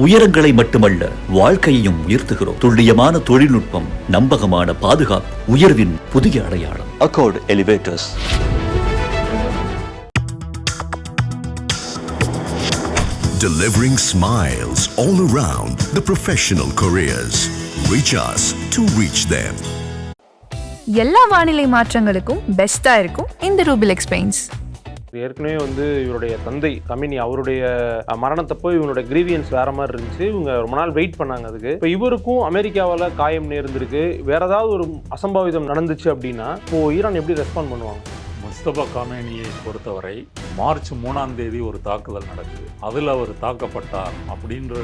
உயரங்களை மட்டுமல்ல, வாழ்க்கையையும் உயர்த்துகிறோம். துல்லியமான தொழில்நுட்பம், நம்பகமான பாதுகாப்பு, உயர்வின் புதிய அடையாளம். Accord elevators. Delivering smiles all around the professional careers. Reach us to reach them. எல்லா வானிலை மாற்றங்களுக்கும் பெஸ்டா இருக்கும் இந்த ரூபிலெக்ஸ் பெயிண்ட்ஸ். ஏற்கனவே இவருடைய தந்தை கமினி அவருடைய மரணத்தப்போ இவனுடைய கிரீவியன்ஸ் வேற மாதிரி இருந்துச்சு. இவங்க ரொம்ப நாள் வெயிட் பண்ணாங்க அதுக்கு. இப்போ இவருக்கும் அமெரிக்காவில் காயம் நேர்ந்திருக்கு. வேற ஏதாவது ஒரு அசம்பாவிதம் நடந்துச்சு அப்படின்னா இப்போ ஈரான் எப்படி ரெஸ்பாண்ட் பண்ணுவாங்க? முஸ்தபா காமேனியை பொறுத்தவரை மார்ச் 3ஆம் தேதி ஒரு தாக்குதல் நடக்குது. அதில் அவர் தாக்கப்பட்டார் அப்படின்ற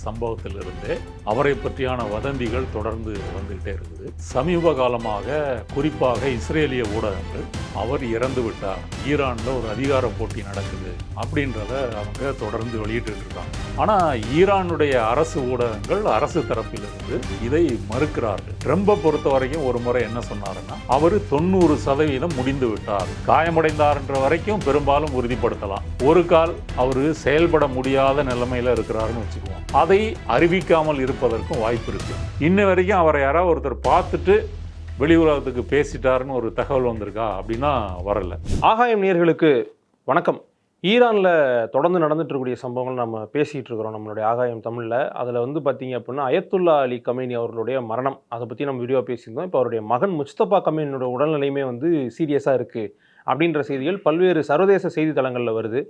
சம்பவத்திலிருந்தே அவரை பற்றியான வதந்திகள் தொடர்ந்து வந்துகிட்டே இருக்குது. சமீப காலமாக குறிப்பாக இஸ்ரேலிய ஊடகங்கள் அவர் இறந்து விட்டார், ஈரானில் ஒரு அதிகார போட்டி நடக்குது அப்படின்றத அவங்க தொடர்ந்து வெளியிட்டு இருக்காங்க. ஆனால் ஈரானுடைய அரசு ஊடகங்கள் அரசு தரப்பிலிருந்து இதை மறுக்கிறார்கள். ட்ரம்பை பொறுத்த வரைக்கும் ஒரு முறை என்ன சொன்னாருன்னா, அவர் 90% முடிந்து விட்டார், காயமடைந்தார்ன்ற வரைக்கும் பெரும்பாலும் உறுதிப்படுத்தலாம். ஒரு கால் அவர் செயல்பட முடியாத நிலைமையில இருக்கிறாருன்னு வச்சுக்குவோம். அதை அறிவிக்காமல் இருப்பதற்கும் வாய்ப்பு இருக்கு. இன்ன வரைக்கும் அவரை யாராவது ஒருத்தர் பார்த்துட்டு வெளி உலகத்துக்கு பேசிட்டாருன்னு ஒரு தகவல் வந்திருக்கா அப்படின்னா வரல. ஆகாயம் நேயர்களுக்கு வணக்கம். ஈரானில் தொடர்ந்து நடந்துட்டு இருக்கக்கூடிய சம்பவங்கள் நம்ம பேசிகிட்டு இருக்கிறோம் நம்மளுடைய ஆகாயம் தமிழில். அதில் பார்த்தீங்க அப்படின்னா அயத்துல்லா அலி கமேனி அவர்களுடைய மரணம், அதை பற்றி நம்ம வீடியோ பேசியிருந்தோம். இப்போ அவருடைய மகன் முஸ்தபா கமேனியோட உடல்நிலையுமே சீரியஸாக இருக்குது அப்படின்ற செய்திகள் பல்வேறு சர்வதேச செய்தித்தளங்களில் வருது.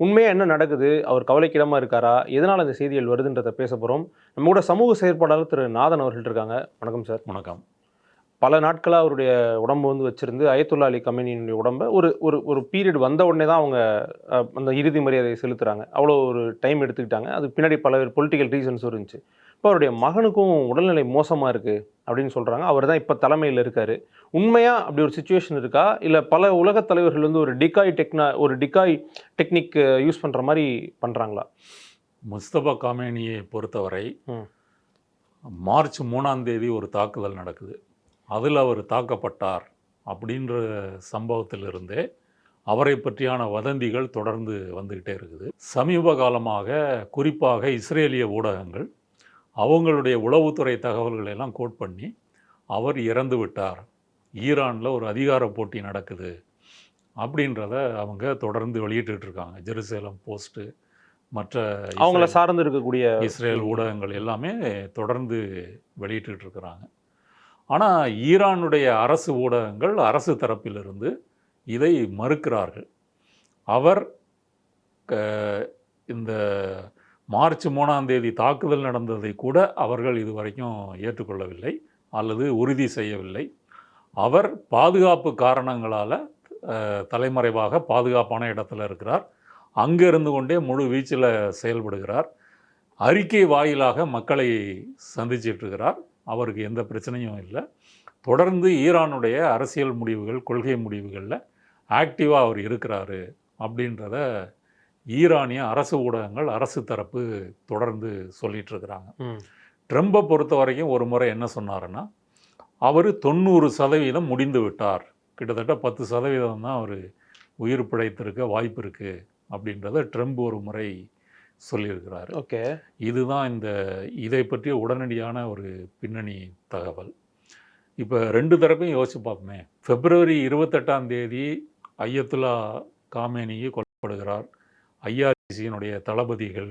உண்மையாக என்ன நடக்குது, அவர் கவலைக்கிடமாக இருக்காரா, எதனால் அந்த செய்திகள் வருதுன்றதை பேச போகிறோம். நம்ம கூட சமூக செயற்பாடாளர் திரு நாதன் அவர்கள் இருக்காங்க. வணக்கம் சார். வணக்கம். பல நாட்களாக அவருடைய உடம்பு வச்சுருந்து அயத்துல்லா அலி கமேனியினுடைய உடம்பை ஒரு பீரியட் வந்த உடனே தான் அவங்க அந்த இறுதி மரியாதையை செலுத்துகிறாங்க. அவ்வளோ ஒரு டைம் எடுத்துக்கிட்டாங்க. அது பின்னாடி பல பொலிட்டிக்கல் ரீசன்ஸும் இருந்துச்சு. இப்போ அவருடைய மகனுக்கும் உடல்நிலை மோசமாக இருக்குது அப்படின்னு சொல்கிறாங்க. அவர் தான் இப்போ தலைமையில் இருக்கார். உண்மையாக அப்படி ஒரு சுச்சுவேஷன் இருக்கா, இல்லை பல உலகத் தலைவர்கள் ஒரு டிகாய் டெக்னிக் யூஸ் பண்ணுற மாதிரி பண்ணுறாங்களா? முஸ்தபா காமேனியை பொறுத்தவரை மார்ச் 3ஆம் தேதி ஒரு தாக்குதல் நடக்குது. அதில் அவர் தாக்கப்பட்டார் அப்படின்ற சம்பவத்திலிருந்தே அவரை பற்றியான வதந்திகள் தொடர்ந்து வந்துக்கிட்டே இருக்குது. சமீப காலமாக குறிப்பாக இஸ்ரேலிய ஊடகங்கள் அவங்களுடைய உளவுத்துறை தகவல்களை எல்லாம் கோட் பண்ணி அவர் இறந்து விட்டார், ஈரானில் ஒரு அதிகார போட்டி நடக்குது அப்படின்றத அவங்க தொடர்ந்து வெளியிட்டு இருக்காங்க. ஜெருசலேம் போஸ்ட்டு, மற்ற அவங்கள சார்ந்து இருக்கக்கூடிய இஸ்ரேல் ஊடகங்கள் எல்லாமே தொடர்ந்து வெளியிட்டு இருக்கிறாங்க. ஆனால் ஈரானுடைய அரசு ஊடகங்கள் அரசு தரப்பிலிருந்து இதை மறுக்கிறார்கள். அவர் இந்த மார்ச் 3ஆம் தேதி தாக்குதல் நடந்ததை கூட அவர்கள் இதுவரைக்கும் ஏற்றுக்கொள்ளவில்லை அல்லது உறுதி செய்யவில்லை. அவர் பாதுகாப்பு காரணங்களால் தலைமறைவாக பாதுகாப்பான இடத்துல இருக்கிறார், அங்கே இருந்து கொண்டே முழு வீச்சில் செயல்படுகிறார், அறிக்கை வாயிலாக மக்களை சந்திச்சிட்ருக்கிறார், அவருக்கு எந்த பிரச்சனையும் இல்லை. தொடர்ந்து ஈரானுடைய அரசியல் முடிவுகள், கொள்கை முடிவுகளில் ஆக்டிவாக அவர் இருக்கிறாரு அப்படின்றத ஈரானிய அரசு ஊடகங்கள் அரசு தரப்பு தொடர்ந்து சொல்லிகிட்ருக்கிறாங்க. ட்ரம்பை பொறுத்த வரைக்கும் ஒரு முறை என்ன சொன்னாருன்னா, அவர் 90% முடிந்து விட்டார், கிட்டத்தட்ட 10% தான் அவர் உயிர் பிழைத்திருக்க வாய்ப்பு இருக்குது அப்படின்றத ட்ரம்ப் ஒரு முறை சொல்லியிருக்கிறாரு. ஓகே, இதுதான் இதை பற்றிய உடனடியான ஒரு பின்னணி தகவல். இப்போ ரெண்டு தரப்பையும் யோசிச்சு பார்ப்போமே. பிப்ரவரி 28ஆம் தேதி அயத்துல்லா காமேனியை கொல்லப்படுகிறார். ஐஆர்சியினுடைய தளபதிகள்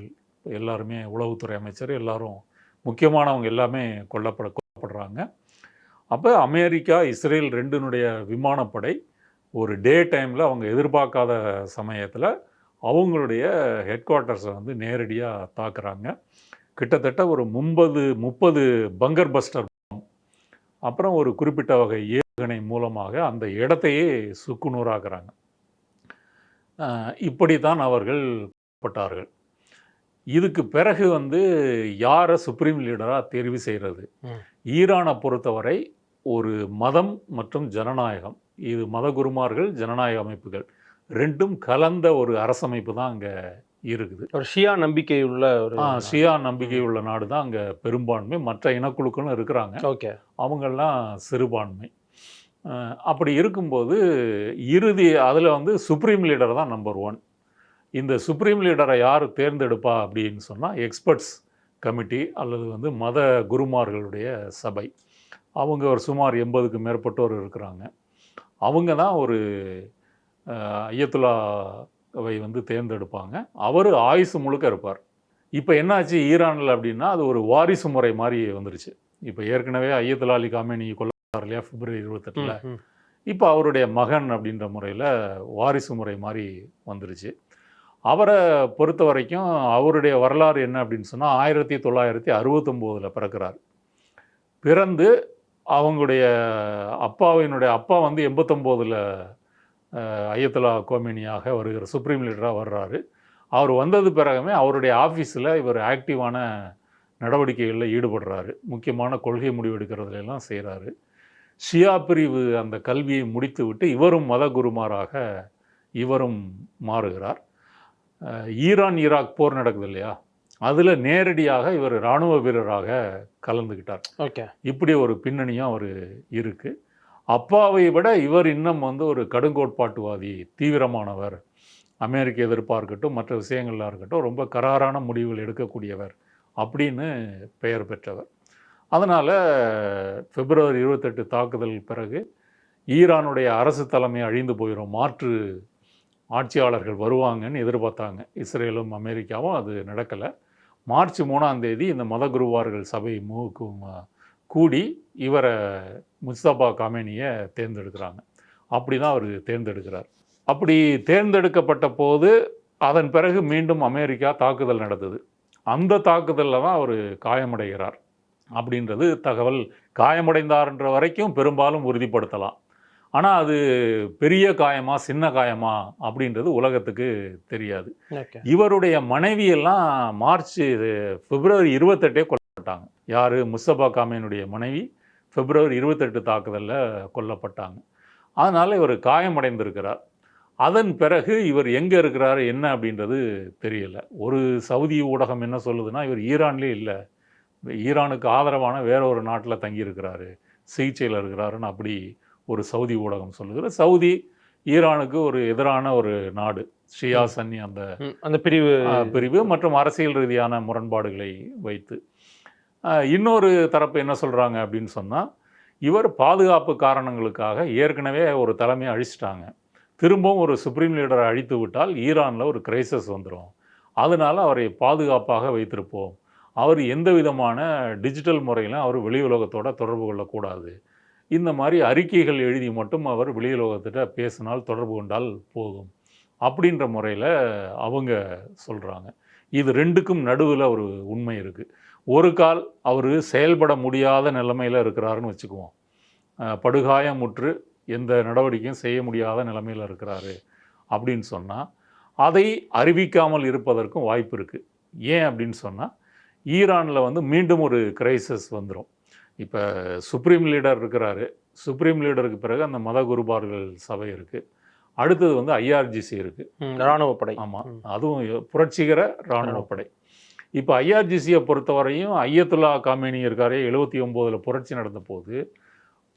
எல்லாருமே, உளவுத்துறை அமைச்சர் எல்லாரும், முக்கியமானவங்க எல்லாமே கொல்லப்படுறாங்க. அப்போ அமெரிக்கா இஸ்ரேல் ரெண்டுனுடைய விமானப்படை ஒரு டே டைமில் அவங்க எதிர்பார்க்காத சமயத்தில் அவங்களுடைய ஹெட் குவார்ட்டர்ஸை நேரடியாக தாக்குறாங்க. கிட்டத்தட்ட ஒரு 30 பங்கர் பஸ்டர், அப்புறம் ஒரு குறிப்பிட்ட வகை ஏவுகணை மூலமாக அந்த இடத்தையே சுக்குநூறாக்குறாங்க. இப்படி தான் அவர்கள் பட்டார்கள். இதுக்கு பிறகு யாரை சுப்ரீம் லீடராக தேர்வு செய்கிறது? ஈரானை பொறுத்தவரை ஒரு மதம் மற்றும் ஜனநாயகம், இது மதகுருமார்கள் ஜனநாயக அமைப்புகள் ரெண்டும் கலந்த ஒரு அரசமைப்பு தான் அங்கே இருக்குது. ஒரு ஷியா நம்பிக்கை உள்ள நாடு தான் அங்கே பெரும்பான்மை. மற்ற இனக்குழுக்களும் இருக்கிறாங்க, ஓகே, அவங்கெல்லாம் சிறுபான்மை. அப்படி இருக்கும்போது அதில் சுப்ரீம் லீடர் தான் நம்பர் 1. இந்த சுப்ரீம் லீடரை யார் தேர்ந்தெடுப்பா அப்படின்னு சொன்னால் எக்ஸ்பர்ட்ஸ் கமிட்டி அல்லது வந்து மத குருமார்களுடைய சபை. அவங்க ஒரு சுமார் 80க்கும் மேற்பட்டோர் இருக்கிறாங்க. அவங்க தான் ஒரு அயத்துல்லாவை வந்து தேர்ந்தெடுப்பாங்க. அவர் ஆயுசு முழுக்க இருப்பார். இப்போ என்னாச்சு ஈரானில் அப்படின்னா, அது ஒரு வாரிசு முறை மாதிரி வந்துருச்சு. இப்போ ஏற்கனவே அயத்துல்லா அலி காமேனி கொல்லப்பட்டார் இல்லையா பிப்ரவரி 28. இப்போ அவருடைய மகன் அப்படின்ற முறையில் வாரிசு முறை மாதிரி வந்துருச்சு. அவரை பொறுத்த வரைக்கும் அவருடைய வரலாறு என்ன அப்படின்னு சொன்னால் 1969 பிறக்கிறார். பிறந்து அவங்களுடைய அப்பா வந்து 89 அயத்துல்லா கோமேனியாக வருகிற சுப்ரீம் லீடராக வர்றாரு. அவர் வந்தது பிறகுமே அவருடைய ஆஃபீஸில் இவர் ஆக்டிவான நடவடிக்கைகளில் ஈடுபடுறாரு. முக்கியமான கொள்கை முடிவெடுக்கிறதுலாம் செய்கிறாரு. ஷியா பிரிவு அந்த கல்வியை முடித்து விட்டு இவரும் மத குருமாராக இவரும் மாறுகிறார். ஈரான் ஈராக் போர் நடக்குது இல்லையா, அதில் நேரடியாக இவர் இராணுவ வீரராக கலந்துக்கிட்டார். ஓகே, இப்படி ஒரு பின்னணியும் அவர் இருக்குது. அப்பாவை விட இவர் இன்னும் வந்து ஒரு கடுங்கோட்பாட்டுவாதி, தீவிரமானவர், அமெரிக்க எதிர்ப்பாக இருக்கட்டும் மற்ற விஷயங்களாக இருக்கட்டும் ரொம்ப கராரான முடிவுகள் எடுக்கக்கூடியவர் அப்படின்னு பெயர் பெற்றவர். அதனால் பிப்ரவரி 28 தாக்குதல் பிறகு ஈரானுடைய அரசு தலைமை அழிந்து போயிடும், மாற்று ஆட்சியாளர்கள் வருவாங்கன்னு எதிர்பார்த்தாங்க இஸ்ரேலும் அமெரிக்காவும். அது நடக்கலை. மார்ச் 3 இந்த மத குருவார்கள் சபை கூடி இவரை முஸ்தபா காமேனியை தேர்ந்தெடுக்கிறாங்க. அப்படி தான் அவர் தேர்ந்தெடுக்கிறார். அப்படி தேர்ந்தெடுக்கப்பட்ட போது அதன் பிறகு மீண்டும் அமெரிக்கா தாக்குதல் நடந்தது. அந்த தாக்குதலில் தான் அவர் காயமடைகிறார் அப்படின்றது தகவல். காயமடைந்தார்ன்ற வரைக்கும் பெரும்பாலும் உறுதிப்படுத்தலாம். ஆனால் அது பெரிய காயமா சின்ன காயமா அப்படின்றது உலகத்துக்கு தெரியாது. இவருடைய மனைவியெல்லாம் பிப்ரவரி 28 கொல்லப்பட்டாங்க. யார்? முஸ்தபா காமேனுடைய மனைவி பிப்ரவரி 28 தாக்குதலில் கொல்லப்பட்டாங்க. அதனால் இவர் காயமடைந்திருக்கிறார். அதன் பிறகு இவர் எங்கே இருக்கிறாரு என்ன அப்படின்றது தெரியல. ஒரு சவுதி ஊடகம் என்ன சொல்லுதுன்னா, இவர் ஈரான்லேயே இல்லை, ஈரானுக்கு ஆதரவான வேற ஒரு நாட்டில் தங்கியிருக்கிறாரு, சிகிச்சையில் இருக்கிறாருன்னு அப்படி ஒரு சவுதி ஊடகம் சொல்லுகிற. சவுதி ஈரானுக்கு ஒரு எதிரான ஒரு நாடு. ஷியா சன்னி அந்த பிரிவு மற்றும் அரசியல் ரீதியான முரண்பாடுகளை வைத்து. இன்னொரு தரப்பு என்ன சொல்கிறாங்க அப்படின்னு சொன்னால், இவர் பாதுகாப்பு காரணங்களுக்காக ஏற்கனவே ஒரு தலைமையை அழிச்சிட்டாங்க, திரும்பவும் ஒரு சுப்ரீம் லீடரை அழித்து விட்டால் ஈரானில் ஒரு கிரைசஸ் வந்துடும், அதனால் அவரை பாதுகாப்பாக வைத்திருப்போம், அவர் எந்த விதமான டிஜிட்டல் முறையிலும் அவர் வெளி உலகத்தோட தொடர்பு கொள்ளக்கூடாது, இந்த மாதிரி அறிக்கைகள் எழுதி மட்டும் அவர் வெளி உலகத்திட்ட பேசினால் தொடர்பு கொண்டால் போதும் அப்படின்ற முறையில் அவங்க சொல்கிறாங்க. இது ரெண்டுக்கும் நடுவில் ஒரு உண்மை இருக்குது. ஒரு கால் அவர் செயல்பட முடியாத நிலைமையில் இருக்கிறாருன்னு வச்சுக்குவோம், படுகாயமுற்று எந்த நடவடிக்கையும் செய்ய முடியாத நிலைமையில் இருக்கிறாரு அப்படின்னு சொன்னால் அதை அறிவிக்காமல் இருப்பதற்கும் வாய்ப்பு இருக்குது. ஏன் அப்படின்னு சொன்னால், ஈரானில் வந்து மீண்டும் ஒரு கிரைசஸ் வந்துடும். இப்போ சுப்ரீம் லீடர் இருக்கிறாரு, சுப்ரீம் லீடருக்கு பிறகு அந்த மத குருபார்கள் சபை இருக்குது, அடுத்தது வந்து ஐஆர்ஜிசி இருக்குது, இராணுவப்படை. ஆமாம், அதுவும் புரட்சிகர இராணுவப்படை. இப்போ ஐஆர்ஜிசியை பொறுத்தவரையும் அய்யத்துல்லா காமேனி இருக்காரே, 79 புரட்சி நடந்த போது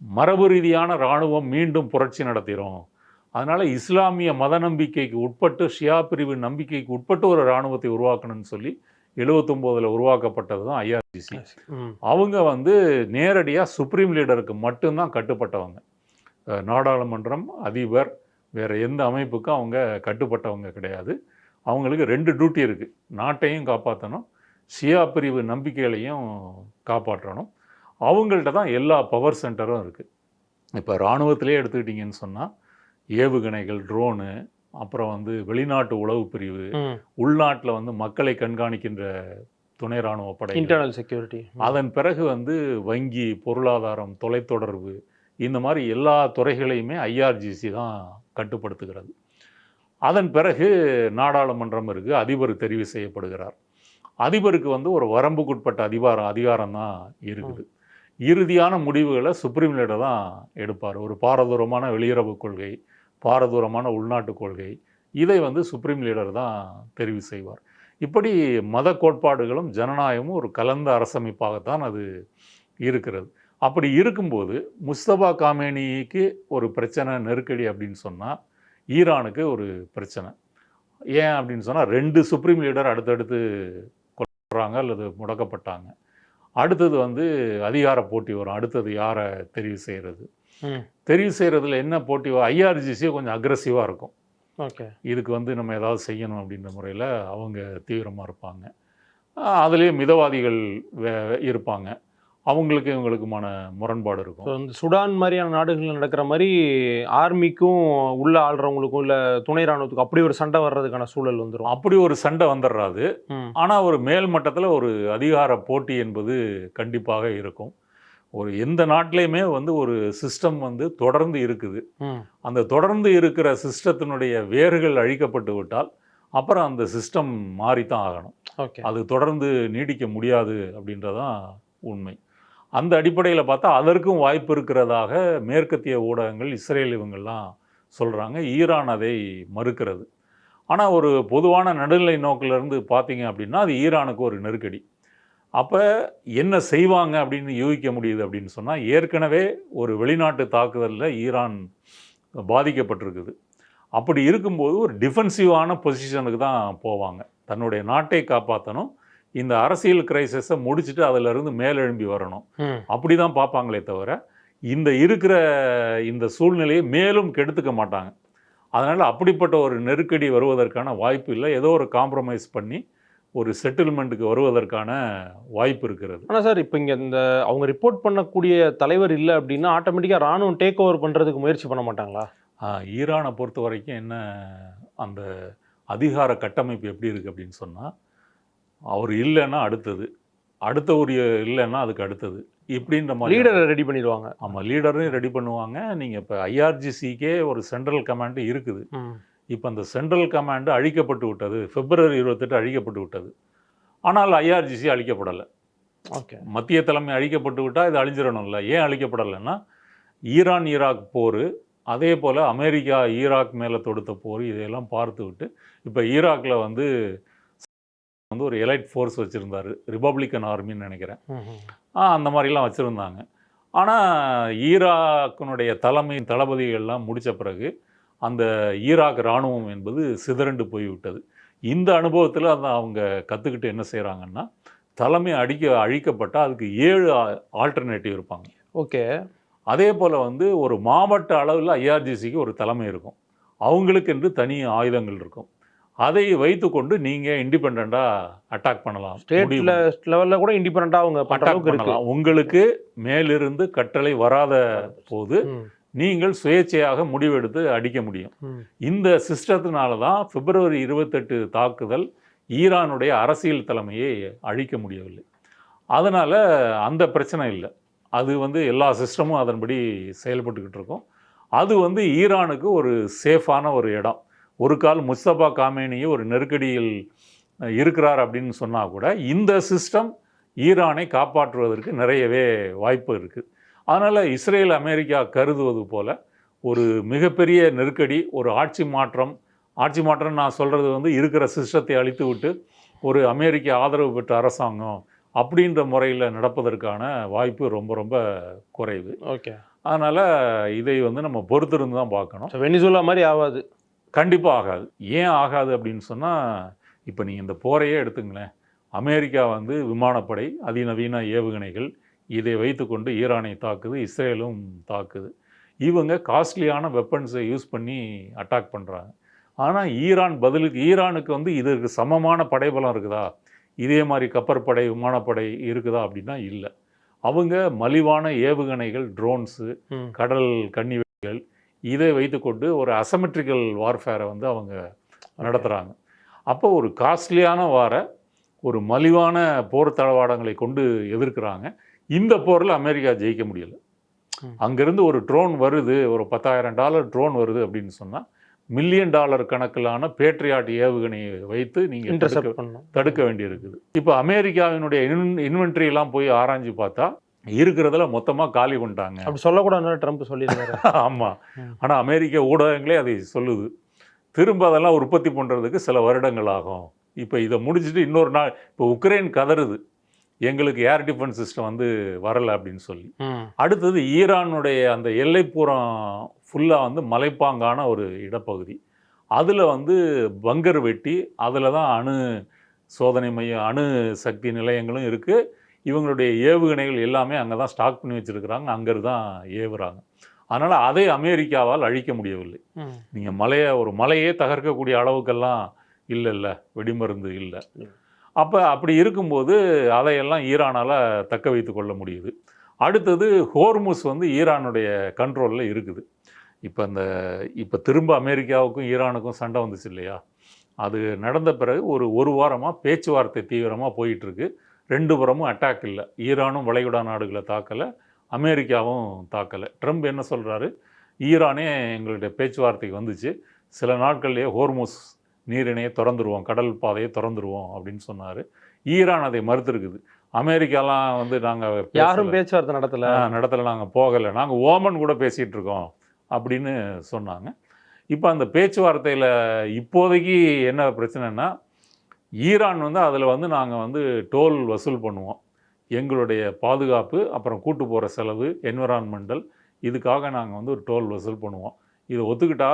மரபு ரீதியான இராணுவம் மீண்டும் புரட்சி நடத்திடும், அதனால் இஸ்லாமிய மத நம்பிக்கைக்கு உட்பட்டு ஷியா பிரிவு நம்பிக்கைக்கு உட்பட்டு ஒரு இராணுவத்தை உருவாக்கணும்னு சொல்லி 79 உருவாக்கப்பட்டது தான் ஐஆர்ஜிசி. அவங்க வந்து நேரடியாக சுப்ரீம் லீடருக்கு மட்டும்தான் கட்டுப்பட்டவங்க. நாடாளுமன்றம், அதிபர், வேறு எந்த அமைப்புக்கும் அவங்க கட்டுப்பட்டவங்க கிடையாது. அவங்களுக்கு 2 டியூட்டி இருக்குது, நாட்டையும் காப்பாற்றணும், ஷியா பிரிவு நம்பிக்கைகளையும் காப்பாற்றணும். அவங்கள்ட்ட தான் எல்லா பவர் சென்டரும் இருக்குது. இப்போ இராணுவத்திலே எடுத்துக்கிட்டிங்கன்னு சொன்னால் ஏவுகணைகள், ட்ரோனு, அப்புறம் வந்து வெளிநாட்டு உளவு பிரிவு, உள்நாட்டில் வந்து மக்களை கண்காணிக்கின்ற துணை இராணுவ படை, இன்டர்னல் செக்யூரிட்டி, அதன் பிறகு வந்து வங்கி, பொருளாதாரம், தொலைத்தொடர்பு, இந்த மாதிரி எல்லா துறைகளையுமே ஐஆர்ஜிசி தான் கட்டுப்படுத்துகிறது. அதன் பிறகு நாடாளுமன்றம் இருக்குது, அதிபர் தெரிவு செய்யப்படுகிறார். அதிபருக்கு வந்து ஒரு வரம்புக்குட்பட்ட அதிகாரம் தான் இருக்குது. இறுதியான முடிவுகளை சுப்ரீம் லீடர் தான் எடுப்பார். ஒரு பாரதூரமான வெளியுறவு கொள்கை, பாரதூரமான உள்நாட்டு கொள்கை, இதை வந்து சுப்ரீம் லீடர் தான் தெரிவு செய்வார். இப்படி மத கோட்பாடுகளும் ஜனநாயகமும் ஒரு கலந்த அரசமைப்பாகத்தான் அது இருக்கிறது. அப்படி இருக்கும்போது முஸ்தபா காமேனிக்கு ஒரு பிரச்சனை, நெருக்கடி அப்படின்னு சொன்னால் ஈரானுக்கு ஒரு பிரச்சனை. ஏன் அப்படின்னு சொன்னால் 2 சுப்ரீம் லீடர் அடுத்தடுத்து முடக்கப்படுறாங்க அல்லது முடக்கப்பட்டாங்க. அடுத்தது வந்து அதிகார போட்டி வரும். அடுத்தது யாரை தெரிவு செய்கிறது. தெரிவு செய்கிறதுல என்ன போட்டி ஐஆர்ஜிசி கொஞ்சம் அக்ரெசிவாக இருக்கும். ஓகே, இதுக்கு வந்து நம்ம ஏதாவது செய்யணும் அப்படின்ற முறையில் அவங்க தீவிரமாக இருப்பாங்க. அதுலேயே மிதவாதிகள் இருப்பாங்க. அவங்களுக்கு இவங்களுக்குமான முரண்பாடு இருக்கும். ஸோ இந்த சுடான் மாதிரியான நாடுகளில் நடக்கிற மாதிரி ஆர்மிக்கும் உள்ள ஆள்றவங்களுக்கும் இல்லை துணை ராணுவத்துக்கும் அப்படி ஒரு சண்டை வர்றதுக்கான சூழல் வந்துடும். அப்படி ஒரு சண்டை வந்துடுறாது. ஆனால் ஒரு மேல் மட்டத்தில் ஒரு அதிகார போட்டி என்பது கண்டிப்பாக இருக்கும். ஒரு எந்த நாட்டிலையுமே வந்து ஒரு சிஸ்டம் வந்து தொடர்ந்து இருக்குது. அந்த தொடர்ந்து இருக்கிற சிஸ்டத்தினுடைய வேர்கள் அழிக்கப்பட்டு விட்டால் அப்புறம் அந்த சிஸ்டம் மாறித்தான் ஆகணும். ஓகே, அது தொடர்ந்து நீடிக்க முடியாது அப்படின்றதான் உண்மை. அந்த அடிப்படையில் பார்த்தா அதற்கும் வாய்ப்பு இருக்கிறதாக மேற்கத்திய ஊடகங்கள் இஸ்ரேல் இவங்கள்லாம் சொல்கிறாங்க. ஈரான் அதை மறுக்கிறது. ஆனால் ஒரு பொதுவான நடுநிலை நோக்கிலிருந்து பார்த்தீங்க அப்படின்னா அது ஈரானுக்கு ஒரு நெருக்கடி. அப்போ என்ன செய்வாங்க அப்படின்னு யூகிக்க முடியுது அப்படின்னு சொன்னால், ஏற்கனவே ஒரு வெளிநாட்டு தாக்குதலில் ஈரான் பாதிக்கப்பட்டிருக்குது. அப்படி இருக்கும்போது ஒரு டிஃபென்சிவான பொசிஷனுக்கு தான் போவாங்க. தன்னுடைய நாட்டை காப்பாற்றணும், இந்த அரசியல் கிரைசிஸை முடிச்சுட்டு அதிலிருந்து மேலெழும்பி வரணும், அப்படி தான் பார்ப்பாங்களே தவிர இருக்கிற இந்த சூழ்நிலையை மேலும் கெடுத்துக்க மாட்டாங்க. அதனால் அப்படிப்பட்ட ஒரு நெருக்கடி வருவதற்கான வாய்ப்பு இல்லை. ஏதோ ஒரு காம்ப்ரமைஸ் பண்ணி ஒரு செட்டில்மெண்ட்டுக்கு வருவதற்கான வாய்ப்பு இருக்கிறது. ஆனால் சார், இப்போ இங்கே இந்த அவங்க ரிப்போர்ட் பண்ணக்கூடிய தலைவர் இல்லை அப்படின்னா ஆட்டோமேட்டிக்காக ராணுவம் டேக் ஓவர் பண்ணுறதுக்கு முயற்சி பண்ண மாட்டாங்களா? ஈரானை பொறுத்த வரைக்கும் என்ன, அந்த அதிகார கட்டமைப்பு எப்படி இருக்குது அப்படின்னு சொன்னால், அவர் இல்லைன்னா அடுத்த ஒரு இல்லைன்னா அதுக்கு அடுத்தது இப்படின்ற மாதிரி லீடரை ரெடி பண்ணிடுவாங்க. ஆமாம், லீடரையும் ரெடி பண்ணுவாங்க. நீங்கள் இப்போ ஐஆர்ஜிசிக்கே ஒரு சென்ட்ரல் கமாண்டு இருக்குது. இப்போ அந்த சென்ட்ரல் கமாண்டு அழிக்கப்பட்டு விட்டது, February 28 அழிக்கப்பட்டு விட்டது. ஆனால் ஐஆர்ஜிசி அழிக்கப்படலை. ஓகே, மத்திய தலைமை அழிக்கப்பட்டு விட்டால் இது அழிஞ்சிடணும்ல. ஏன் அழிக்கப்படலைன்னா, ஈரான் ஈராக் போர், அதே போல் அமெரிக்கா ஈராக் மேலே தொடுத்த போர், இதையெல்லாம் பார்த்து விட்டு இப்போ ஈராக்கில் வந்து ஒரு எலைட் ஃபோர்ஸ் வச்சுருந்தார், ரிப்பப்ளிக்கன் ஆர்மின்னு நினைக்கிறேன். அந்த மாதிரிலாம் வச்சுருந்தாங்க. ஆனால் ஈராக்கினுடைய தளபதிகள்லாம் முடித்த பிறகு அந்த ஈராக் இராணுவம் என்பது சிதறண்டு போய்விட்டது. இந்த அனுபவத்தில் அவங்க கற்றுக்கிட்டு என்ன செய்கிறாங்கன்னா, தலைமை அழிக்கப்பட்டால் அதுக்கு 7 ஆல்டர்னேட்டிவ் இருப்பாங்க. ஓகே, அதே போல் வந்து ஒரு மாவட்ட அளவில் ஐஆர்ஜிசிக்கு ஒரு தலைமை இருக்கும். அவங்களுக்கு என்று தனி ஆயுதங்கள் இருக்கும். அதை வைத்துக்கொண்டு நீங்கள் இண்டிபெண்ட்டாக அட்டாக் பண்ணலாம். ஸ்டேட் லெவலில் கூட இண்டிபெண்ட்டாக அவங்க அட்டாக் பண்ணலாம். உங்களுக்கு மேலிருந்து கட்டளை வராத போது நீங்கள் சுயேட்சையாக முடிவெடுத்து அடிக்க முடியும். இந்த சிஸ்டத்தினால தான் February 28 தாக்குதல் ஈரானுடைய அரசியல் தலைமையை அழிக்க முடியவில்லை. அதனால் அந்த பிரச்சனை இல்லை. அது வந்து எல்லா சிஸ்டமும் அதன்படி செயல்பட்டுக்கிட்டு இருக்கும். அது வந்து ஈரானுக்கு ஒரு சேஃபான ஒரு இடம். ஒரு கால் முஸ்தபா காமேனியை ஒரு நெருக்கடியில் இருக்கிறார் அப்படின்னு சொன்னால் கூட இந்த சிஸ்டம் ஈரானை காப்பாற்றுவதற்கு நிறையவே வாய்ப்பு இருக்குது. அதனால் இஸ்ரேல் அமெரிக்கா கருதுவது போல் ஒரு மிகப்பெரிய நெருக்கடி, ஒரு ஆட்சி மாற்றம் நான் சொல்கிறது வந்து இருக்கிற சிஸ்டத்தை அழித்து விட்டு ஒரு அமெரிக்க ஆதரவு பெற்ற அரசாங்கம் அப்படின்ற முறையில் நடப்பதற்கான வாய்ப்பு ரொம்ப ரொம்ப குறைவு. ஓகே, அதனால் இதை வந்து நம்ம பொறுத்திருந்து தான் பார்க்கணும். வெனிசுலா மாதிரி ஆகாது, கண்டிப்பாக ஆகாது. ஏன் ஆகாது அப்படின்னு சொன்னால், இப்போ நீங்கள் இந்த போரையே எடுத்துங்களேன். அமெரிக்கா வந்து விமானப்படை, அதிநவீன ஏவுகணைகள், இதை வைத்துக்கொண்டு ஈரானை தாக்குது, இஸ்ரேலும் தாக்குது. இவங்க காஸ்ட்லியான வெப்பன்ஸை யூஸ் பண்ணி அட்டாக் பண்ணுறாங்க. ஆனால் ஈரானுக்கு வந்து இதற்கு சமமான படைபலம் இருக்குதா, இதே மாதிரி கப்பற்படை விமானப்படை இருக்குதா அப்படின்னா இல்லை. அவங்க மலிவான ஏவுகணைகள், ட்ரோன்ஸு, கடல் கன்னிவெடிகள், இதை வைத்துக்கொண்டு ஒரு அசமெட்ரிக்கல் வார்ஃபேரை வந்து அவங்க நடத்துகிறாங்க. அப்போ ஒரு காஸ்ட்லியான ஒரு மலிவான போர் தளவாடங்களை கொண்டு எதிர்க்கிறாங்க. இந்த போரில் அமெரிக்கா ஜெயிக்க முடியலை. அங்கேருந்து ஒரு ட்ரோன் வருது, ஒரு $10,000 ட்ரோன் வருது அப்படின்னு சொன்னால் $1 மில்லியன் கணக்கிலான பேட்ரியாட் ஏவுகணையை வைத்து நீங்கள் தடுக்க வேண்டியிருக்குது. இப்போ அமெரிக்காவினுடைய இன்வென்ட்ரியெல்லாம் போய் ஆராய்ஞ்சு பார்த்தா இருக்கிறதுல மொத்தமாக காலி பண்ணிட்டாங்க. அப்படி சொல்லக்கூடாது, ட்ரம்ப் சொல்லியிருக்காரு. ஆமாம், ஆனால் அமெரிக்க ஊடகங்களே அதை சொல்லுது. திரும்ப அதெல்லாம் உற்பத்தி பண்ணுறதுக்கு சில வருடங்கள் ஆகும். இப்போ இதை முடிச்சுட்டு இன்னொரு நாள், இப்போ உக்ரைன் கதறுது, எங்களுக்கு ஏர் டிஃபென்ஸ் சிஸ்டம் வந்து வரலை அப்படின்னு சொல்லி. அடுத்தது ஈரானுடைய அந்த எல்லைப்புறம் ஃபுல்லாக வந்து மலைப்பாங்கான ஒரு இடப்பகுதி, அதில் வந்து பங்கர் வெட்டி அதில் தான் சோதனை மையம் அணு சக்தி நிலையங்களும் இருக்குது. இவங்களுடைய ஏவுகணைகள் எல்லாமே அங்கே தான் ஸ்டாக் பண்ணி வச்சுருக்கிறாங்க, அங்கே தான் ஏவுறாங்க. அதனால் அதை அமெரிக்காவால் அழிக்க முடியவில்லை. நீங்கள் ஒரு மலையே தகர்க்கக்கூடிய அளவுக்கெல்லாம் இல்லை, வெடிமருந்து இல்லை. அப்போ அப்படி இருக்கும்போது அதையெல்லாம் ஈரானால் தக்க வைத்து கொள்ள முடியுது. அடுத்தது ஹோர்முஸ் வந்து ஈரானுடைய கண்ட்ரோலில் இருக்குது. இப்போ திரும்ப அமெரிக்காவுக்கும் ஈரானுக்கும் சண்டை வந்துச்சு இல்லையா? அது நடந்த பிறகு ஒரு வாரமாக பேச்சுவார்த்தை தீவிரமாக போயிட்டுருக்கு. 2 புறமும் அட்டாக் இல்லை. ஈரானும் வளைகுடா நாடுகளை தாக்கலை, அமெரிக்காவும் தாக்கலை. ட்ரம்ப் என்ன சொல்கிறாரு, ஈரானே எங்களுடைய பேச்சுவார்த்தைக்கு வந்துச்சு, சில நாட்கள்லேயே ஹோர்முஸ் நீரிணையை திறந்துருவோம், கடல் பாதையை திறந்துருவோம் அப்படின்னு சொன்னார். ஈரான் அதை மறுத்துருக்குது. அமெரிக்காலாம் வந்து நாங்கள் யாரும் பேச்சுவார்த்தை நடத்தலை, நாங்கள் போகலை, நாங்கள் ஓமன் கூட பேசிகிட்டு இருக்கோம் அப்படின்னு சொன்னாங்க. இப்போ அந்த பேச்சுவார்த்தையில் இப்போதைக்கு என்ன பிரச்சனைன்னா, ஈரான் வந்து அதில் வந்து நாங்கள் வந்து டோல் வசூல் பண்ணுவோம், எங்களுடைய பாதுகாப்பு, அப்புறம் கூட்டு போகிற செலவு, என்விரான்மெண்டல், இதுக்காக நாங்கள் வந்து ஒரு டோல் வசூல் பண்ணுவோம், இதை ஒத்துக்கிட்டா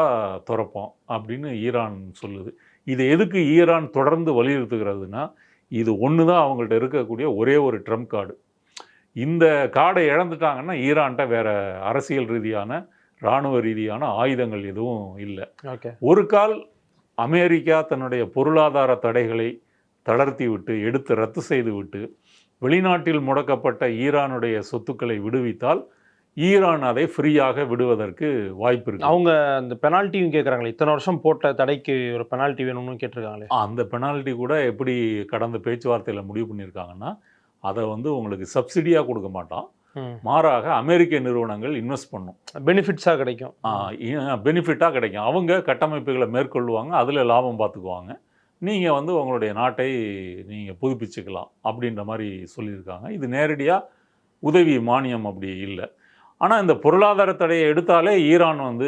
திறப்போம் அப்படின்னு ஈரான் சொல்லுது. இது எதுக்கு ஈரான் தொடர்ந்து வலியுறுத்துகிறதுனா, இது ஒன்று தான் அவங்கள்ட்ட இருக்கக்கூடிய ஒரே ஒரு ட்ரம்ப் கார்டு. இந்த கார்டை இழந்துட்டாங்கன்னா ஈரான்கிட்ட வேறு அரசியல் ரீதியான இராணுவ ரீதியான ஆயுதங்கள் எதுவும் இல்லை. ஒரு கால் அமெரிக்கா தன்னுடைய பொருளாதார தடைகளை தளர்த்தி விட்டு ரத்து செய்து விட்டு வெளிநாட்டில் முடக்கப்பட்ட ஈரானுடைய சொத்துக்களை விடுவித்தால் ஈரான் அதை ஃப்ரீயாக விடுவதற்கு வாய்ப்பு இருக்கு. அவங்க அந்த பெனால்ட்டியும் கேட்குறாங்களே, இத்தனை வருஷம் போட்ட தடைக்கு ஒரு பெனால்ட்டி வேணும்னு கேட்டிருக்காங்களே. அந்த பெனால்ட்டி கூட எப்படி கடந்த பேச்சுவார்த்தையில் முடிவு பண்ணியிருக்காங்கன்னா, அதை வந்து உங்களுக்கு சப்சிடியாக கொடுக்க மாட்டான், மாறாக அமெரிக்க நிறுவனங்கள் இன்வெஸ்ட் பண்ணும், பெனிஃபிட்ஸாக கிடைக்கும். பெனிஃபிட்டாக கிடைக்கும். அவங்க கட்டமைப்புகளை மேற்கொள்ளுவாங்க, அதில் லாபம் பார்த்துக்குவாங்க, நீங்கள் வந்து உங்களுடைய நாட்டை நீங்கள் புதுப்பிச்சுக்கலாம் அப்படின்ற மாதிரி சொல்லியிருக்காங்க. இது நேரடியாக உதவி மானியம் அப்படி இல்லை. ஆனால் இந்த பொருளாதார தடையை எடுத்தாலே ஈரான் வந்து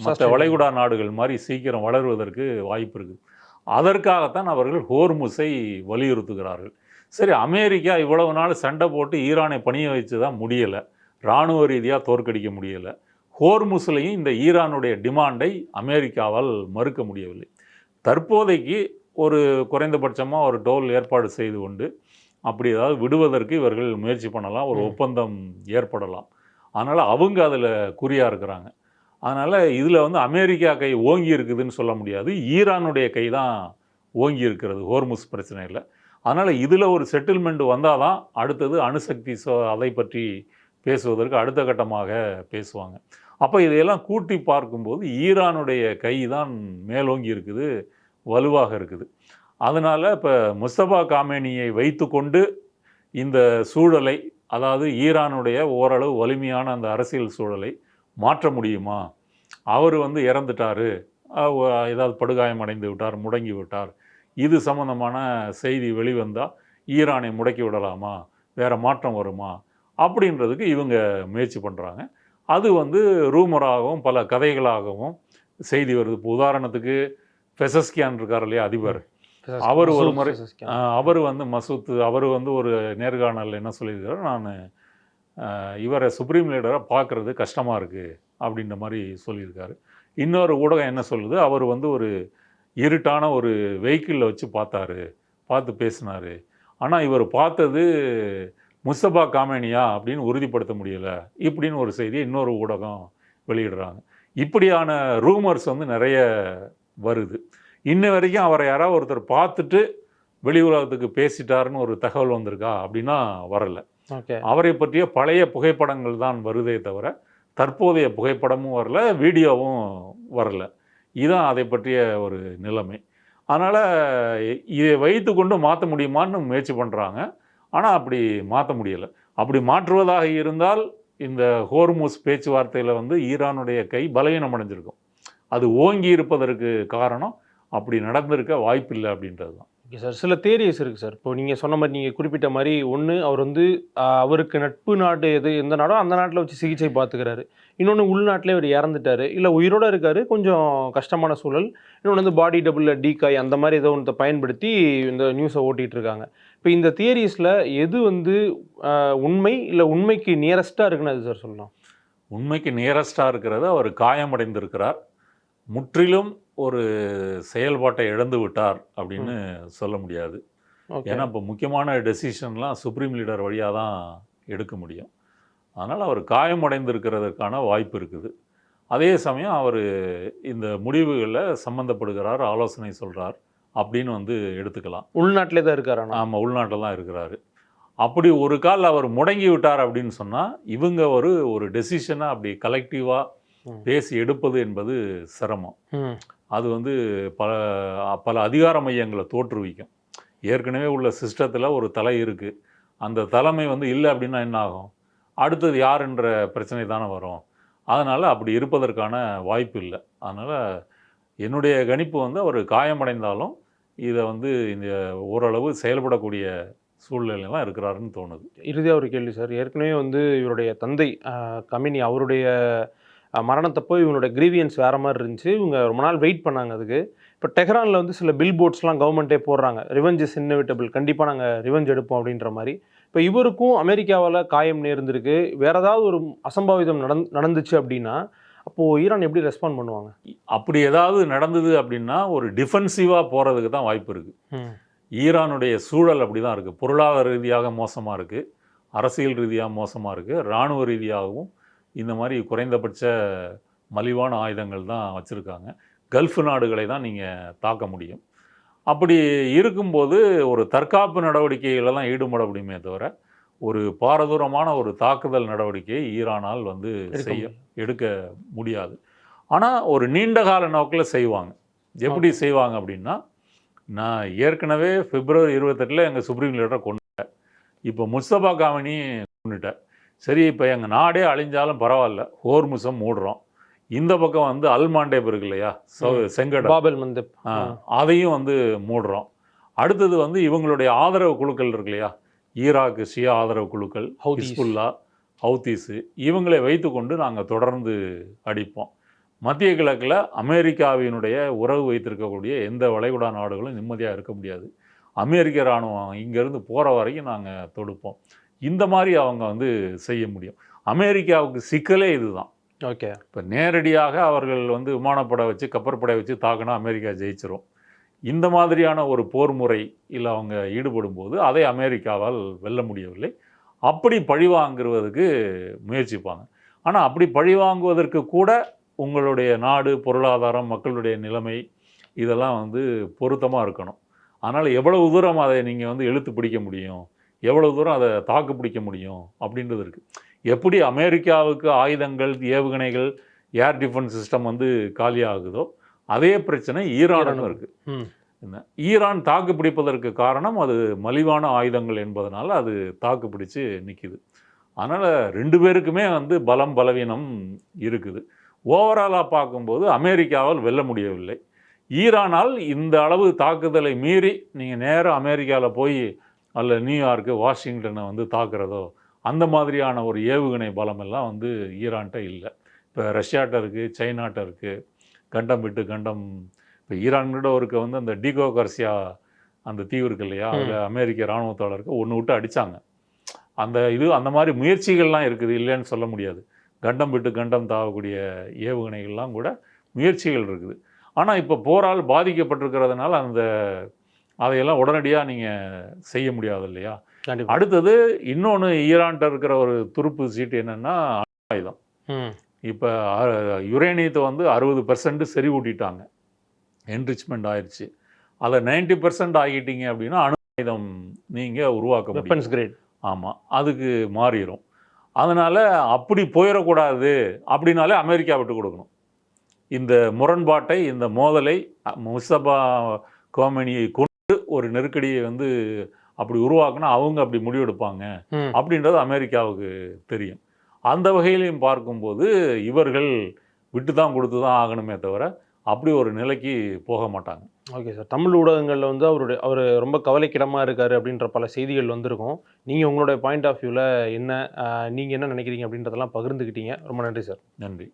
மற்ற வளைகுடா நாடுகள் மாதிரி சீக்கிரம் வளருவதற்கு வாய்ப்பு இருக்குது. அதற்காகத்தான் அவர்கள் ஹோர்முஸை வலியுறுத்துகிறார்கள். சரி, அமெரிக்கா இவ்வளவு நாள் சண்டை போட்டு ஈரானை பணிய வச்சு தான் முடியலை, இராணுவ ரீதியாக தோற்கடிக்க முடியலை. ஹோர்முஸ்லையும் இந்த ஈரானுடைய டிமாண்டை அமெரிக்காவால் மறுக்க முடியவில்லை. தற்போதைக்கு ஒரு குறைந்தபட்சமாக ஒரு டோல் ஏற்பாடு செய்து கொண்டு அப்படி ஏதாவது விடுவதற்கு இவர்கள் முயற்சி பண்ணலாம், ஒரு ஒப்பந்தம் ஏற்படலாம். அதனால் அவங்க அதில் குறியாக இருக்கிறாங்க. அதனால் இதில் வந்து அமெரிக்கா கை ஓங்கி இருக்குதுன்னு சொல்ல முடியாது, ஈரானுடைய கை தான் ஓங்கி இருக்கிறது ஹோர்முஸ் பிரச்சனையில். அதனால் இதில் ஒரு செட்டில்மெண்ட் வந்தால் தான் அடுத்தது அணுசக்தி அதை பற்றி பேசுவதற்கு அடுத்த கட்டமாக பேசுவாங்க. அப்போ இதையெல்லாம் கூட்டி பார்க்கும்போது ஈரானுடைய கை தான் மேலோங்கி இருக்குது, வலுவாக இருக்குது. அதனால் இப்போ முஸ்தபா காமேனியை வைத்து கொண்டு இந்த சூழலை, அதாவது ஈரானுடைய ஓரளவு வலிமையான அந்த அரசியல் சூழலை மாற்ற முடியுமா? அவர் வந்து இறந்துட்டார், ஏதாவது படுகாயம் அடைந்து விட்டார், முடங்கி விட்டார், இது சம்மந்தமான செய்தி வெளிவந்தால் ஈரானை முடக்கி விடலாமா, வேறு மாற்றம் வருமா அப்படின்றதுக்கு இவங்க முயற்சி பண்ணுறாங்க. அது வந்து ரூமராகவும் பல கதைகளாகவும் செய்தி வருது. இப்போ உதாரணத்துக்கு பெசஸ்கியான் இருக்கார் இல்லையா, அதிபர், அவர் ஒரு முறை அவர் வந்து மசூத் அவர் வந்து ஒரு நேர்காணலில் என்ன சொல்லியிருக்காரு, நான் இவரை சுப்ரீம் லீடரை பார்க்குறது கஷ்டமாக இருக்குது அப்படின்ற மாதிரி சொல்லியிருக்காரு. இன்னொரு ஊடகம் என்ன சொல்லுது, அவர் வந்து ஒரு இருட்டான ஒரு வெஹிக்கிளில் வச்சு பார்த்து பேசினார், ஆனால் இவர் பார்த்தது முஸ்தபா காமேனியா அப்படின்னு உறுதிப்படுத்த முடியலை இப்படின்னு ஒரு செய்தியை இன்னொரு ஊடகம் வெளியிடுறாங்க. இப்படியான ரூமர்ஸ் வந்து நிறைய வருது. இன்ன வரைக்கும் அவரை யாராவது ஒருத்தர் பார்த்துட்டு வெளி உலகத்துக்கு பேசிட்டாருன்னு ஒரு தகவல் வந்திருக்கா அப்படின்னா வரலை. அவரை பற்றிய பழைய புகைப்படங்கள் தான் வருதே தவிர தற்போதைய புகைப்படமும் வரல, வீடியோவும் வரல. இதுதான் அதை பற்றிய ஒரு நிலைமை. அதனால் இதை வைத்து கொண்டு மாற்ற முடியுமான்னு முயற்சி பண்ணுறாங்க, ஆனால் அப்படி மாற்ற முடியலை. அப்படி மாற்றுவதாக இருந்தால் இந்த ஹோர்முஸ் பேச்சுவார்த்தையில் வந்து ஈரானுடைய கை பலவீனம் அடைஞ்சிருக்கும். அது ஓங்கி இருப்பதற்கு காரணம் அப்படி நடந்திருக்க வாய்ப்பில்லை அப்படின்றது தான். ஓகே சார், சில தியரிஸ் இருக்குது சார். இப்போ நீங்கள் சொன்ன மாதிரி, நீங்கள் குறிப்பிட்ட மாதிரி, ஒன்று அவர் வந்து அவருக்கு நட்பு நாடு எந்த நாடோ அந்த நாட்டில் வச்சு சிகிச்சை பார்த்துக்கிறாரு. இன்னொன்று உள்நாட்டிலே அவர் இறந்துட்டார், இல்லை உயிரோடு இருக்கார், கொஞ்சம் கஷ்டமான சூழல். இன்னொன்று வந்து பாடி டபுள் டீகாய் அந்த மாதிரி ஏதோ ஒன்றத்தை பயன்படுத்தி இந்த நியூஸை ஓட்டிகிட்டு இருக்காங்க. இப்போ இந்த தியரிஸில் எது வந்து உண்மை, இல்லை உண்மைக்கு நியரஸ்ட்டாக இருக்குன்னு அது சார் சொல்லலாம்? உண்மைக்கு நியரஸ்ட்டாக இருக்கிறது, அவர் காயமடைந்திருக்கிறார், முற்றிலும் ஒரு செயல்பாட்டை இழந்து விட்டார் அப்படின்னு சொல்ல முடியாது. ஓகே. ஏன்னா இப்போ முக்கியமான டெசிஷன்லாம் சுப்ரீம் லீடர் வழியாக தான் எடுக்க முடியும். அதனால் அவர் காயமடைந்திருக்கிறதுக்கான வாய்ப்பு இருக்குது. அதே சமயம் அவர் இந்த முடிவுகளில் சம்மந்தப்படுகிறார், ஆலோசனை சொல்கிறார் அப்படின்னு வந்து எடுத்துக்கலாம். உள்நாட்டிலே தான் இருக்காரு. ஆமாம், உள்நாட்டில் தான் இருக்கிறாரு. அப்படி ஒரு கால் அவர் முடங்கி விட்டார் அப்படின்னு சொன்னால் இவங்க ஒரு டெசிஷனாக அப்படி கலெக்டிவாக பேசி எடுப்பது என்பது சிரமம். அது வந்து பல அதிகார மையங்களை தோற்றுவிக்கும். ஏற்கனவே உள்ள சிஸ்டத்தில் ஒரு தலை இருக்குது, அந்த தலைமை வந்து இல்லை அப்படின்னா என்ன ஆகும்? அடுத்தது யாருன்ற பிரச்சனை தானே வரும். அதனால் அப்படி இருப்பதற்கான வாய்ப்பு இல்லை. அதனால் என்னுடைய கணிப்பு வந்து அவர் காயமடைந்தாலும் இதை வந்து இந்த ஓரளவு செயல்படக்கூடிய சூழ்நிலையில் தான் இருக்கிறாருன்னு தோணுது. இறுதியாக ஒரு கேள்வி சார். ஏற்கனவே வந்து இவருடைய தந்தை கமினி அவருடைய மரணத்தப்போ இவங்களுடைய கிரீவியன்ஸ் வேறு மாதிரி இருந்துச்சு. இவங்க ரொம்ப நாள் வெயிட் பண்ணாங்க அதுக்கு. இப்போ டெஹ்ரானில் வந்து சில பில் போர்ட்ஸ்லாம் கவர்மெண்ட்டே போடுறாங்க, ரிவெஞ்ச் இஸ் இன்னெவிட்டபிள், கண்டிப்பாக நாங்கள் ரிவெஞ்ச் எடுப்போம் அப்படின்ற மாதிரி. இப்போ இவருக்கும் அமெரிக்காவால் காயம் நேர்ந்திருக்கு, வேறு ஏதாவது ஒரு அசம்பாவிதம் நடந்துச்சு அப்படின்னா அப்போது ஈரான் எப்படி ரெஸ்பாண்ட் பண்ணுவாங்க? அப்படி ஏதாவது நடந்தது அப்படின்னா ஒரு டிஃபென்சிவாக போகிறதுக்கு தான் வாய்ப்பு இருக்குது. ஈரானுடைய சூழல் அப்படி தான் இருக்குது. பொருளாதார ரீதியாக மோசமாக இருக்குது, அரசியல் ரீதியாக மோசமாக இருக்குது, இராணுவ ரீதியாகவும் இந்த மாதிரி குறைந்தபட்ச மலிவான ஆயுதங்கள் தான் வச்சுருக்காங்க. கல்ஃப் நாடுகளை தான் நீங்கள் தாக்க முடியும். அப்படி இருக்கும்போது ஒரு தற்காப்பு நடவடிக்கைகளெல்லாம் ஈடுபட முடியுமே தவிர ஒரு பாரதூரமான ஒரு தாக்குதல் நடவடிக்கையை ஈரானால் வந்து எடுக்க முடியாது. ஆனால் ஒரு நீண்ட கால நோக்கில் செய்வாங்க. எப்படி செய்வாங்க அப்படின்னா, நான் ஏற்கனவே பிப்ரவரி 28 எங்கள் சுப்ரீம் லீடரை கொண்டுட்டேன், இப்போ முஸ்தபா காமினி கொண்டுட்டேன், சரி இப்போ எங்கள் நாடே அழிஞ்சாலும் பரவாயில்ல, ஹோர்முசம் மூடுறோம், இந்த பக்கம் வந்து அல்மாண்டேப் இருக்கு இல்லையா, செங்கடல், பாபல் மந்தப், அதையும் வந்து மூடுறோம். அடுத்தது வந்து இவங்களுடைய ஆதரவு குழுக்கள் இருக்கு இல்லையா, ஈராக்கு ஷியா ஆதரவு குழுக்கள், ஹிஸ்புல்லா, ஹவுதீஸு, இவங்களை வைத்து கொண்டு நாங்கள் தொடர்ந்து அடிப்போம். மத்திய கிழக்கில் அமெரிக்காவினுடைய உறவு வைத்திருக்கக்கூடிய எந்த வளைகுடா நாடுகளும் நிம்மதியாக இருக்க முடியாது. அமெரிக்க இராணுவம் இங்கேருந்து போகிற வரைக்கும் நாங்கள் தொடுப்போம். இந்த மாதிரி அவங்க வந்து செய்ய முடியும். அமெரிக்காவுக்கு சிக்கலே இதுதான். ஓகே. இப்போ நேரடியாக அவர்கள் வந்து விமானப்படை வச்சு கப்பற்படை வச்சு தாக்கினா அமெரிக்கா ஜெயிச்சிரும். இந்த மாதிரியான ஒரு போர் முறை இல்லை அவங்க ஈடுபடும் போது அதை அமெரிக்காவால் வெல்ல முடியவில்லை. அப்படி பழிவாங்குவதற்கு முயற்சிப்பாங்க. ஆனால் அப்படி பழிவாங்குவதற்கு கூட உங்களுடைய நாடு, பொருளாதாரம், மக்களுடைய நிலைமை இதெல்லாம் வந்து பொருத்தமாக இருக்கணும். அதனால் எவ்வளவு தூரம் அதை நீங்கள் வந்து இழுத்து பிடிக்க முடியும், எவ்வளவு தூரம் அதை தாக்கு பிடிக்க முடியும் அப்படின்றது இருக்குது. எப்படி அமெரிக்காவுக்கு ஆயுதங்கள், ஏவுகணைகள், ஏர் டிஃபென்ஸ் சிஸ்டம் வந்து காலியாகுதோ அதே பிரச்சனை ஈரானும் இருக்குது. ஈரான் தாக்கு பிடிப்பதற்கு காரணம் அது மலிவான ஆயுதங்கள் என்பதனால் அது தாக்கு பிடிச்சு நிற்கிது. அதனால் ரெண்டு பேருக்குமே வந்து பலம் பலவீனம் இருக்குது. ஓவராலாக பார்க்கும்போது அமெரிக்காவால் வெல்ல முடியவில்லை. ஈரானால் இந்த அளவு தாக்குதலை மீறி நீங்கள் நேராக அமெரிக்காவில் போய் அல்ல நியூயார்க்கு, வாஷிங்டனை வந்து தாக்குறதோ அந்த மாதிரியான ஒரு ஏவுகணை பலமெல்லாம் வந்து ஈரான்கிட்ட இல்லை. இப்போ ரஷ்யாட்ட இருக்குது, சைனாட்ட இருக்குது, கண்டம் விட்டு கண்டம். இப்போ ஈரான்கிட்ட இருக்க வந்து அந்த டீகோ கர்சியா அந்த தீவு இருக்கு இல்லையா, அதில் அமெரிக்க இராணுவத்தோடருக்கு ஒன்று விட்டு அடித்தாங்க. அந்த மாதிரி முயற்சிகள்லாம் இருக்குது, இல்லைன்னு சொல்ல முடியாது. கண்டம் விட்டு கண்டம் தாவக்கூடிய ஏவுகணைகள்லாம் கூட முயற்சிகள் இருக்குது. ஆனால் இப்போ போரால் பாதிக்கப்பட்டிருக்கிறதுனால அதையெல்லாம் உடனடியாக நீங்கள் செய்ய முடியாது இல்லையா. அடுத்தது இன்னொன்று ஈரான்கிட்ட இருக்கிற ஒரு துருப்பு சீட்டு என்னென்னா ஆயுதம். இப்போ யுரேனியத்தை வந்து 60% செறிவூட்டிட்டாங்க, என்ரிச்மெண்ட் ஆயிடுச்சு. அதை 90% ஆகிட்டீங்க அப்படின்னா அணு ஆயுதம் நீங்கள் உருவாக்க முடியும். ஆமாம், அதுக்கு மாறிடும். அதனால் அப்படி போயிடக்கூடாது அப்படின்னாலே அமெரிக்கா விட்டு கொடுக்கணும். இந்த முரண்பாட்டை, இந்த மோதலை முஸ்தபா கோமனியை கொண்டு ஒரு நெருக்கடியை வந்து அப்படி உருவாக்குனா அவங்க அப்படி முடிவெடுப்பாங்க அப்படின்றது அமெரிக்காவுக்கு தெரியும். அந்த வகையிலையும் பார்க்கும்போது இவர்கள் விட்டு தான் கொடுத்து தான் ஆகணுமே தவிர அப்படி ஒரு நிலைக்கு போக மாட்டாங்க. Okay sir. தமிழ் ஊடகங்களில் வந்து அவர் ரொம்ப கவலைக்கிடமாக இருக்கார் அப்படின்ற பல செய்திகள் வந்திருக்கும். நீங்கள் உங்களுடைய பாயிண்ட் ஆஃப் வியூவில் என்ன, நீங்கள் என்ன நினைக்கிறீங்க அப்படின்றதெல்லாம் பகிர்ந்துக்கிட்டீங்க. ரொம்ப நன்றி சார். நன்றி.